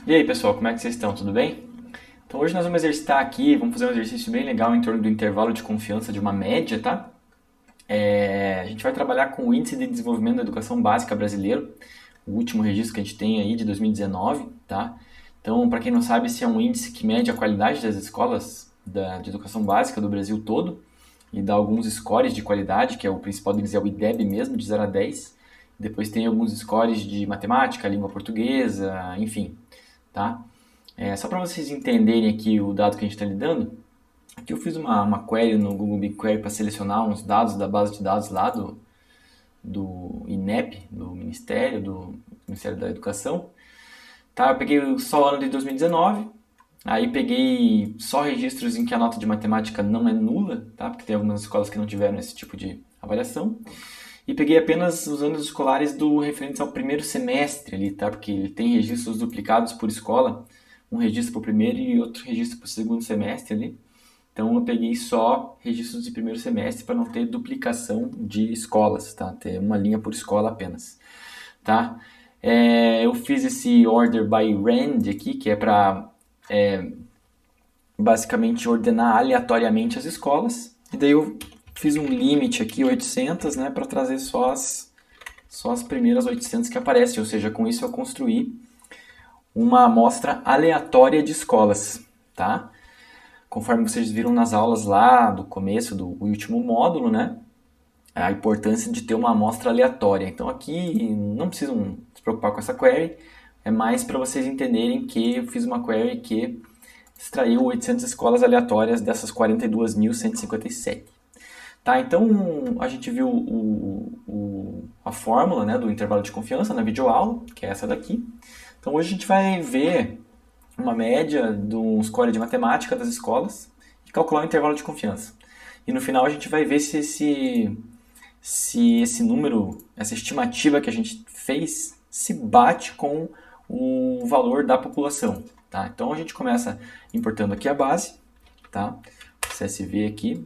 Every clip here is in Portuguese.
E aí, pessoal, como é que vocês estão? Tudo bem? Então, hoje nós vamos exercitar aqui, vamos fazer um exercício bem legal em torno do intervalo de confiança de uma média, tá? A gente vai trabalhar com o Índice de Desenvolvimento da Educação Básica Brasileiro, o último registro que a gente tem aí de 2019, tá? Então, para quem não sabe, esse é um índice que mede a qualidade das escolas de educação básica do Brasil todo e dá alguns scores de qualidade, que é o principal deles é o IDEB mesmo, de 0 a 10. Depois tem alguns scores de matemática, língua portuguesa, enfim, tá? Só para vocês entenderem aqui o dado que a gente está lidando, aqui eu fiz uma query no Google BigQuery para selecionar uns dados da base de dados lá do INEP, do Ministério da Educação. Tá, eu peguei só o ano de 2019, aí peguei só registros em que a nota de matemática não é nula, tá? Porque tem algumas escolas que não tiveram esse tipo de avaliação. E peguei apenas os anos escolares do referentes ao primeiro semestre ali, tá? Porque ele tem registros duplicados por escola, um registro para o primeiro e outro registro para o segundo semestre ali. Então eu peguei só registros de primeiro semestre para não ter duplicação de escolas, tá? Ter uma linha por escola apenas, tá? Eu fiz esse order by rand aqui, que é para basicamente ordenar aleatoriamente as escolas. E daí eu fiz um limite aqui, 800, né, para trazer só as primeiras 800 que aparecem. Ou seja, com isso eu construí uma amostra aleatória de escolas, tá? Conforme vocês viram nas aulas lá do começo do último módulo, né? A importância de ter uma amostra aleatória. Então aqui não precisam se preocupar com essa query, é mais para vocês entenderem que eu fiz uma query que extraiu 800 escolas aleatórias dessas 42.157. Tá, então a gente viu a fórmula, né, do intervalo de confiança na videoaula, que é essa daqui. Então hoje a gente vai ver uma média do score de matemática das escolas e calcular o intervalo de confiança. E no final a gente vai ver se esse número, essa estimativa que a gente fez, se bate com o valor da população. Tá? Então a gente começa importando aqui a base, tá? CSV aqui,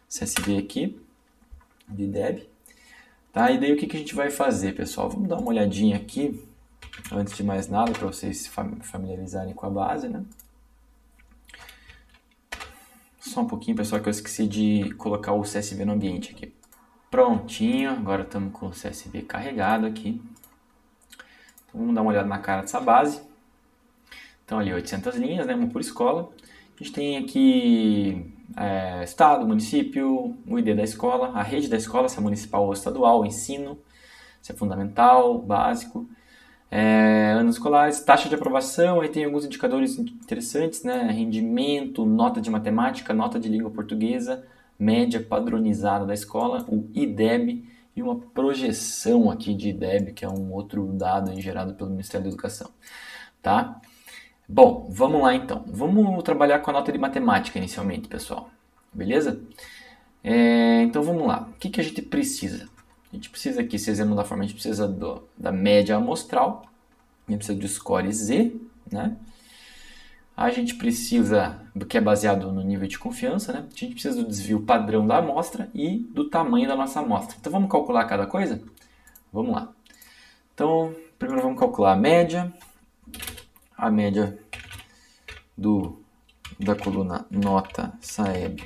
CSV aqui, de DEB. Tá? E daí o que a gente vai fazer, pessoal? Vamos dar uma olhadinha aqui, antes de mais nada, para vocês se familiarizarem com a base, né? Só um pouquinho, pessoal, que eu esqueci de colocar o CSV no ambiente aqui. Prontinho, agora estamos com o CSV carregado aqui. Então, vamos dar uma olhada na cara dessa base. Então ali 800 linhas, né, uma por escola. A gente tem aqui estado, município, o ID da escola, a rede da escola, se é municipal ou estadual, ensino, se é fundamental, básico. Anos escolares, taxa de aprovação, aí tem alguns indicadores interessantes, né? Rendimento, nota de matemática, nota de língua portuguesa, média padronizada da escola, o IDEB e uma projeção aqui de IDEB, que é um outro dado gerado pelo Ministério da Educação, tá? Bom, vamos lá então. Vamos trabalhar com a nota de matemática inicialmente, pessoal. Beleza? Então vamos lá. O que a gente precisa? A gente precisa aqui, se exemplo da forma, a gente precisa da média amostral, a gente precisa do score Z, né? A gente precisa do que é baseado no nível de confiança, né? A gente precisa do desvio padrão da amostra e do tamanho da nossa amostra. Então vamos calcular cada coisa? Vamos lá. Então, primeiro vamos calcular a média da coluna nota SAEB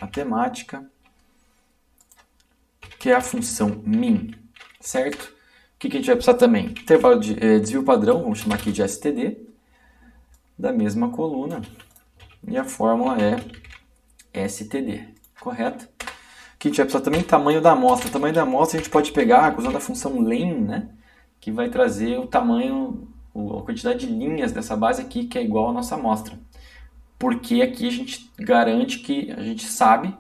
matemática, que é a função min, certo? O que a gente vai precisar também? Intervalo de desvio padrão, vamos chamar aqui de STD, da mesma coluna, e a fórmula é STD, correto? O que a gente vai precisar também? Tamanho da amostra. O tamanho da amostra a gente pode pegar usando a função len, né? Que vai trazer o tamanho, a quantidade de linhas dessa base aqui, que é igual à nossa amostra. Porque aqui a gente garante que a gente sabe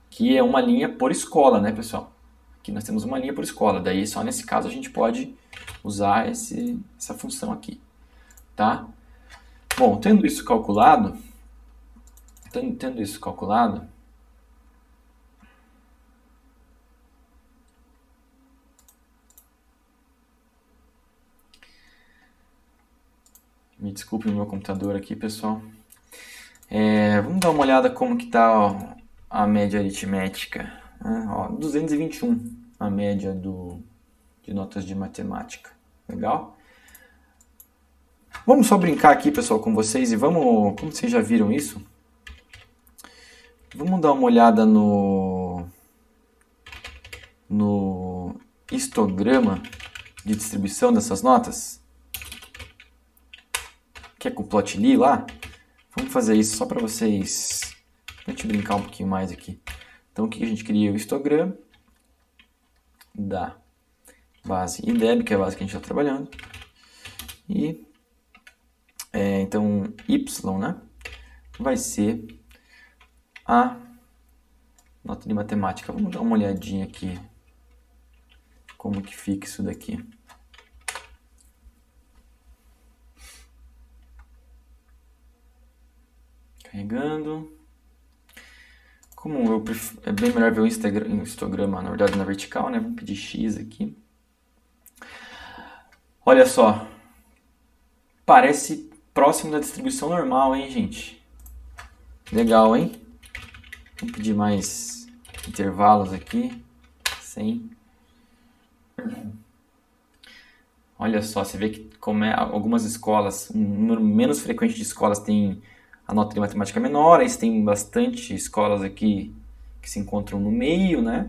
que é uma linha por escola, né, pessoal? Aqui nós temos uma linha por escola, daí só nesse caso a gente pode usar essa função aqui, tá? Bom, tendo isso calculado, me desculpe o meu computador aqui, pessoal. Vamos dar uma olhada como que está a média aritmética. 221 a média de notas de matemática. Legal? Vamos só brincar aqui, pessoal, com vocês e vamos, como vocês já viram isso, vamos dar uma olhada no histograma de distribuição dessas notas, que é com o plotly lá. Vamos fazer isso só para vocês, pra gente brincar um pouquinho mais aqui. Então, o que a gente cria? O histograma da base IDEB, que é a base que a gente está trabalhando. E, então, Y, né, vai ser a nota de matemática. Vamos dar uma olhadinha aqui, como que fica isso daqui. Carregando. Como é bem melhor ver o histograma, na verdade, na vertical, né? Vamos pedir X aqui. Olha só. Parece próximo da distribuição normal, hein, gente? Legal, hein? Vamos pedir mais intervalos aqui. 100. Olha só, você vê que como algumas escolas, um número menos frequente de escolas tem a nota de matemática menor, aí você tem bastante escolas aqui que se encontram no meio, né,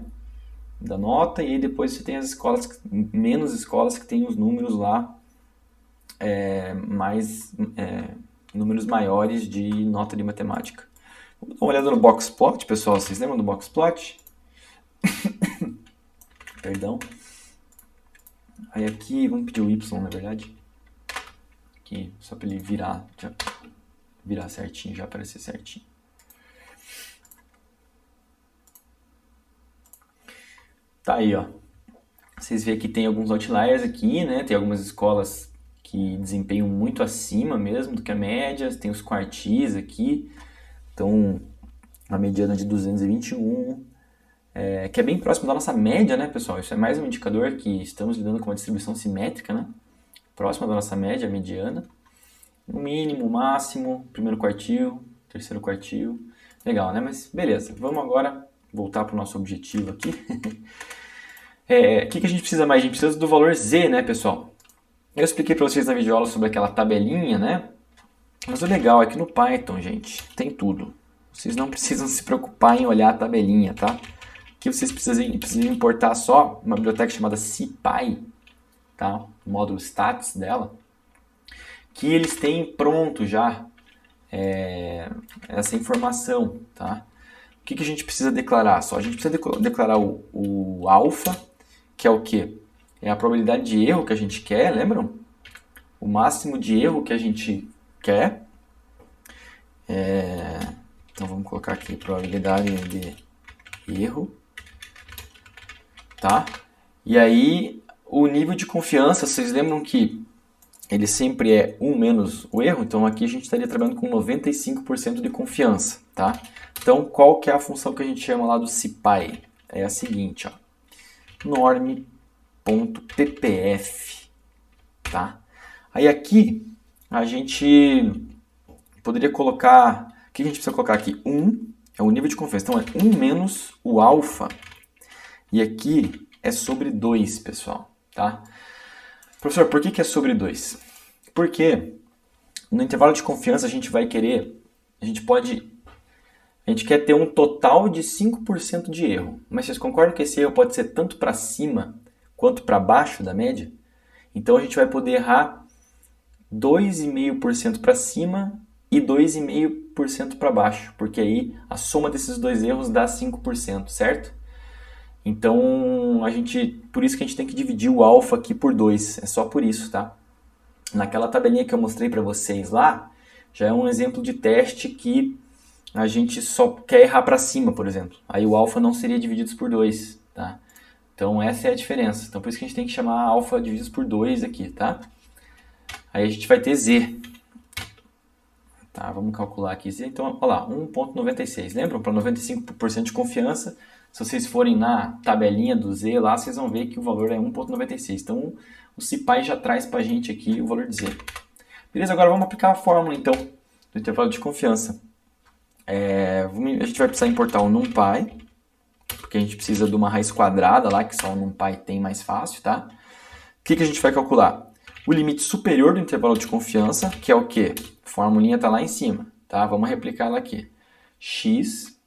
da nota, e aí depois você tem as escolas, menos escolas que tem os números lá, números maiores de nota de matemática. Vamos dar uma olhada no boxplot, pessoal, vocês lembram do boxplot? Perdão. Aí aqui, vamos pedir o Y, na verdade, aqui, só para ele virar certinho, já aparecer certinho. Tá aí, ó. Vocês veem que tem alguns outliers aqui, né? Tem algumas escolas que desempenham muito acima mesmo do que a média. Tem os quartis aqui. Então, a mediana de 221, que é bem próximo da nossa média, né, pessoal? Isso é mais um indicador que estamos lidando com uma distribuição simétrica, né? Próxima da nossa média, a mediana. O mínimo, o máximo, primeiro quartil, terceiro quartil. Legal, né? Mas beleza, vamos agora voltar para o nosso objetivo aqui. O que a gente precisa mais? A gente precisa do valor Z, né, pessoal? Eu expliquei para vocês na videoaula sobre aquela tabelinha, né? Mas o legal é que no Python, gente, tem tudo. Vocês não precisam se preocupar em olhar a tabelinha, tá? Aqui vocês precisam importar só uma biblioteca chamada CPy, tá? O módulo stats dela, que eles têm pronto já essa informação, tá? O que a gente precisa declarar? Só a gente precisa declarar o alfa, que é o quê? É a probabilidade de erro que a gente quer, lembram? O máximo de erro que a gente quer. Então vamos colocar aqui probabilidade de erro, tá? E aí o nível de confiança, vocês lembram que ele sempre é 1 menos o erro, então aqui a gente estaria trabalhando com 95% de confiança, tá? Então, qual que é a função que a gente chama lá do CPy? É a seguinte, ó, norm.ppf, tá? Aí aqui a gente poderia colocar, o que a gente precisa colocar aqui? 1 é o nível de confiança, então é 1 menos o alfa, e aqui é sobre 2, pessoal, tá? Professor, por que é sobre 2? Porque no intervalo de confiança a gente quer ter um total de 5% de erro. Mas vocês concordam que esse erro pode ser tanto para cima quanto para baixo da média? Então a gente vai poder errar 2,5% para cima e 2,5% para baixo, porque aí a soma desses dois erros dá 5%, certo? Então, por isso que a gente tem que dividir o alfa aqui por 2, é só por isso, tá? Naquela tabelinha que eu mostrei para vocês lá, já é um exemplo de teste que a gente só quer errar para cima, por exemplo. Aí o alfa não seria dividido por 2, tá? Então, essa é a diferença. Então, por isso que a gente tem que chamar alfa dividido por 2 aqui, tá? Aí a gente vai ter Z. Tá, vamos calcular aqui Z. Então, olha lá, 1,96. Lembram? Para 95% de confiança, se vocês forem na tabelinha do Z lá, vocês vão ver que o valor é 1,96. Então, o CPy já traz para a gente aqui o valor de Z. Beleza? Agora vamos aplicar a fórmula, então, do intervalo de confiança. A gente vai precisar importar o NumPy, porque a gente precisa de uma raiz quadrada lá, que só o NumPy tem mais fácil, tá? O que a gente vai calcular? O limite superior do intervalo de confiança, que é o quê? A formulinha está lá em cima, tá? Vamos replicar ela aqui. X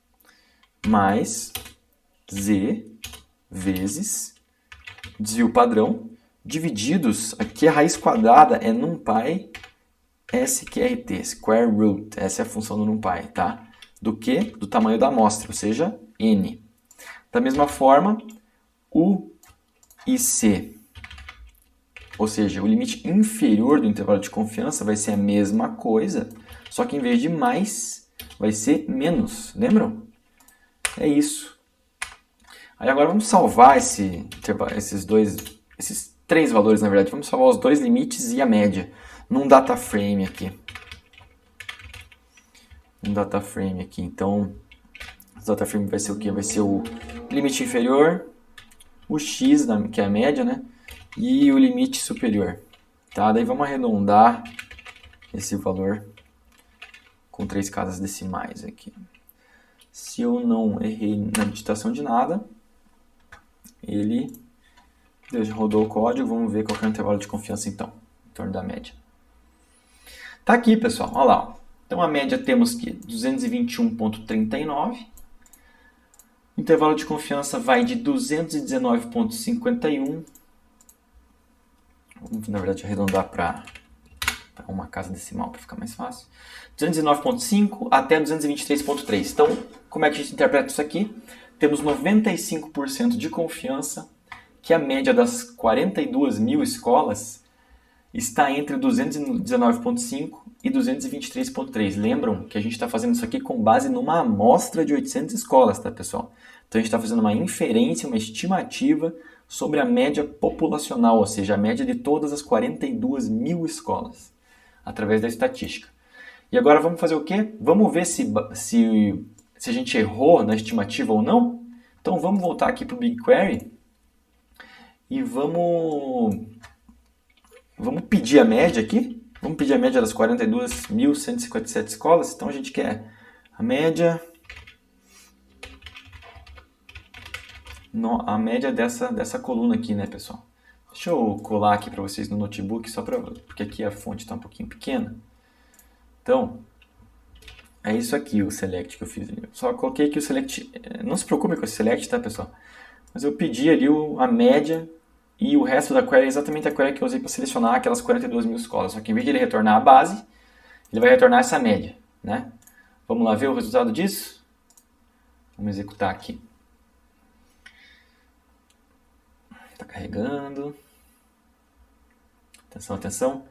mais Z vezes desvio padrão, divididos, aqui a raiz quadrada é NumPy SQRT, Square Root, essa é a função do NumPy, tá? Do que? Do tamanho da amostra, ou seja, N. Da mesma forma, o IC, ou seja, o limite inferior do intervalo de confiança vai ser a mesma coisa, só que em vez de mais, vai ser menos, lembram? É isso. Aí agora vamos salvar esses três valores, na verdade. Vamos salvar os dois limites e a média num data frame aqui. Então, o data frame vai ser o quê? Vai ser o limite inferior, o x, que é a média, né? E o limite superior. Tá? Daí vamos arredondar esse valor com 3 casas decimais aqui. Se eu não errei na digitação de nada, ele rodou o código, vamos ver qual é o intervalo de confiança então, em torno da média. Tá aqui, pessoal, olha lá. Então a média temos que 221,39. O intervalo de confiança vai de 219,51. Vamos, na verdade, arredondar para uma casa decimal para ficar mais fácil. 209,5 até 223,3. Então, como é que a gente interpreta isso aqui? Temos 95% de confiança que a média das 42 mil escolas está entre 219,5 e 223,3. Lembram que a gente está fazendo isso aqui com base numa amostra de 800 escolas, tá, pessoal? Então a gente está fazendo uma inferência, uma estimativa sobre a média populacional, ou seja, a média de todas as 42 mil escolas, através da estatística. E agora vamos fazer o quê? Vamos ver se a gente errou na estimativa ou não. Então vamos voltar aqui para o BigQuery e vamos pedir a média aqui. Vamos pedir a média das 42.157 escolas. Então a gente quer a média dessa coluna aqui, né, pessoal? Deixa eu colar aqui para vocês no notebook, porque aqui a fonte está um pouquinho pequena. Então, é isso aqui o select que eu fiz. Eu só coloquei aqui o select. Não se preocupe com esse select, tá, pessoal? Mas eu pedi ali a média e o resto da query é exatamente a query que eu usei para selecionar aquelas 42 mil escolas. Só que em vez de ele retornar a base, ele vai retornar essa média, né? Vamos lá ver o resultado disso? Vamos executar aqui. Está carregando. Atenção, atenção.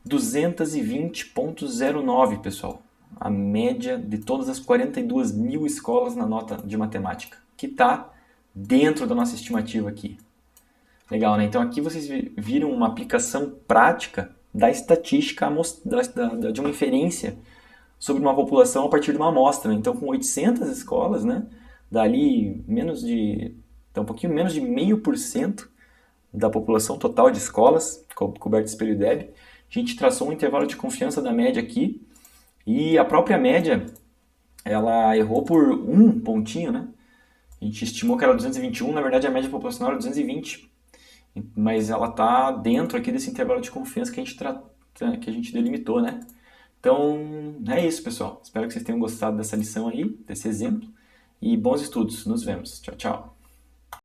220,09, pessoal. A média de todas as 42 mil escolas na nota de matemática, que está dentro da nossa estimativa aqui. Legal, né? Então aqui vocês viram uma aplicação prática da estatística, de uma inferência sobre uma população a partir de uma amostra. Então com 800 escolas, né? Dali um pouquinho menos de 0,5% da população total de escolas cobertas pelo IDEB. A gente traçou um intervalo de confiança da média aqui. E a própria média, ela errou por um pontinho, né? A gente estimou que era 221, na verdade a média populacional era 220. Mas ela está dentro aqui desse intervalo de confiança que a gente delimitou, né? Então, é isso, pessoal. Espero que vocês tenham gostado dessa lição aí, desse exemplo. E bons estudos. Nos vemos. Tchau, tchau.